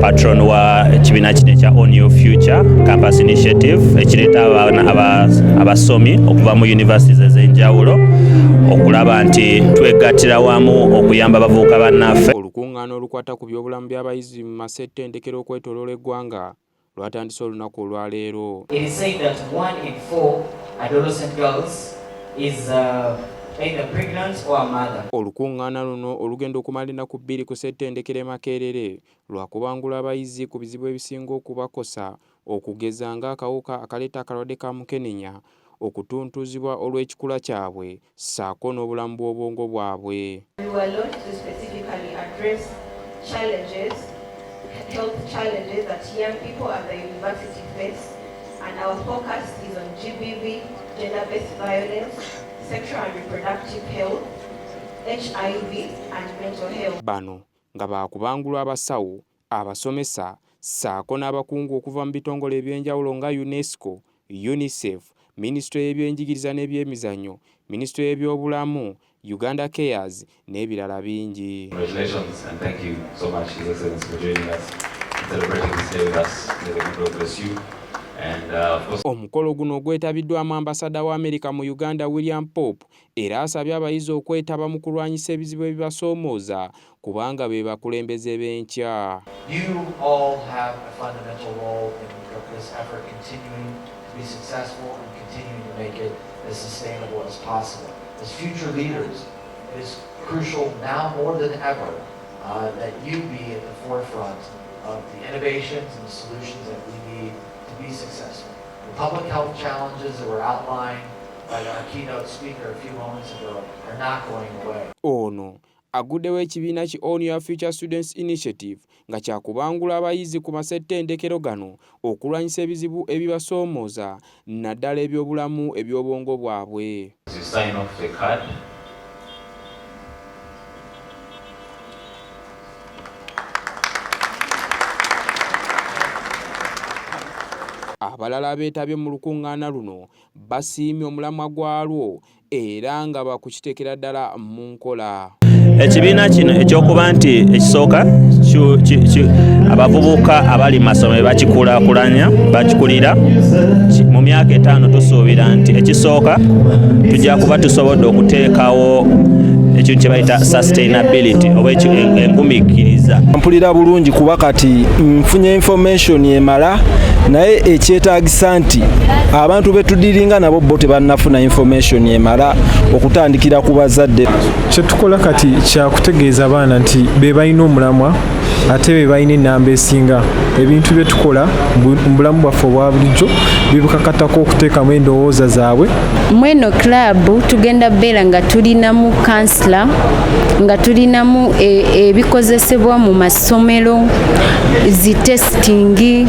Patron wa ekibiina kino ekya On Your Future Campus Initiative ekireeta abasomi okuva mu universities ez'enjawulo okulaba nti twegattira wamu okuyamba abavubuka bannaffe. Olukungaana olukwata ku byobulamu by'abayizi mu masettendekero okwetooloola eggwanga lwatandise olunaku olwaleero. It is said that 1 in 4 adolescent girls is either pregnant or a mother. Olukungaana luno olugenda okumala ennaku 2 ku ssettendekero e Makerere lwakubangula abayizi ku bizibu ebisinga okubakosa okugeza ng'akawuka akaleeta akalwadde ka mukenenya, okutuntuzibwa olw'ekikula kyabwe ssaako n'obulamu bw'obwongo bwabwe. We were launched to specifically address health challenges that young people at the university face, and our focus is on GBV, gender-based violence, sexual and reproductive health, HIV and mental health. Bano nga baakubangulwa abasawo, abasomesa, ssaako n'abakungu okuva mu bitongole eby'enjawulo nga UNESCO, UNICEF, Ministry y'ebyenjigiriza n'ebyemizannyo, Ministry y'ebyobulamu, Uganda Cares n'ebirala bingi. Congratulations and thank you so much, His Excellency, for joining us, celebrating this day with us. May the good Lord bless you. Omukolo guno gwetabiddwamu ambasada wa Amerika mu Uganda William Pope era asabye abayizi okwetaba mu kulwanyisa ebizibu ebibasoomooza kubanga be bakulembeze b'enkya. You all have a fundamental role in this effort continuing to be successful and continuing to make it as sustainable as possible. As future leaders, it is crucial now more than ever that you be at the forefront of the innovations and the solutions that we need to be successful. The public health challenges that were outlined by our keynote speaker a few moments ago are not going away. Ono aguddewo ekibiina ki On Your Future Students Initiative nga kyakubangula abayizi ku masettendekero gano okulwanyisa ebizibu ebibasoomooza naddala ebyobulamu eby'obwongo bwabwe. Abalala beetabye mu lukungaana luno basiimye omulamwa gwalwo era nga bakukiteekera ddala mu nkola. Ekibiina kino ekyokuba nti ekisooka abavubuka abali mu masomero bakikulira mu myaka 5 tusuubira nti ekisooka tujja kuba tusobodde okuteekawo ekintu kye bayita sustainability oba engumiikiriza. Mpulira bulungi kuba kati nfunye information emala naye ekyetaagisa nti abantu betudiringa nabo bo tebannafuna information emala okutandikira ku bazadde. Kye tukola kati kyakutegeeza abaana nti be balina omulamwa ate be balina ennamba esinga. Ebintu bye tukola mu bulamu bwaffe obwa bulijjo bibukakatako okuteekamu endowooza zaabwe. Mweno club tugenda beera nga tulinamu kansula, nga tulinamu ebikozesebwa mu masomero, zitestingi,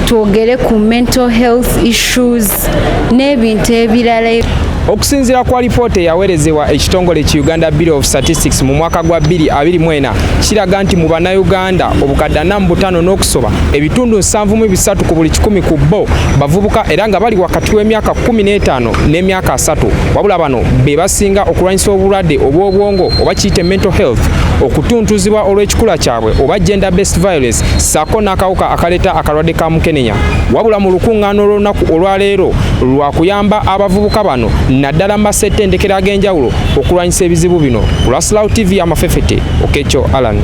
twogere ku mental health issues n'ebintu ebirala. Okusinziira kwa lipoota eyaweerezebwa ekitongole ki Uganda Bureau of Statistics mu mwaka gwa 2024 kiraga nti mu bannayuganda obukadde 45 n'okusoba ebitundu 73 ku buli 100 ku bo bavubuka era nga bali wakati w'emyaka 15 n'emyaka 3. Wabula bano be basinga okulwanyisa obulwadde obw'obwongo oba kiyite mental health, okutuntuzibwa olw'ekikula kyabwe oba gender based violence ssaako n'akawuka akaleeta akalwadde ka mukenenya. Wabula mu lukungaana olw'olunaku olwaleero lwakuyamba abavubuka bano naddala mu masettendekero ag'enjawulo okulwanyisa ebizibu bino. Ku Russell TV Amafefete, Okecho Alan.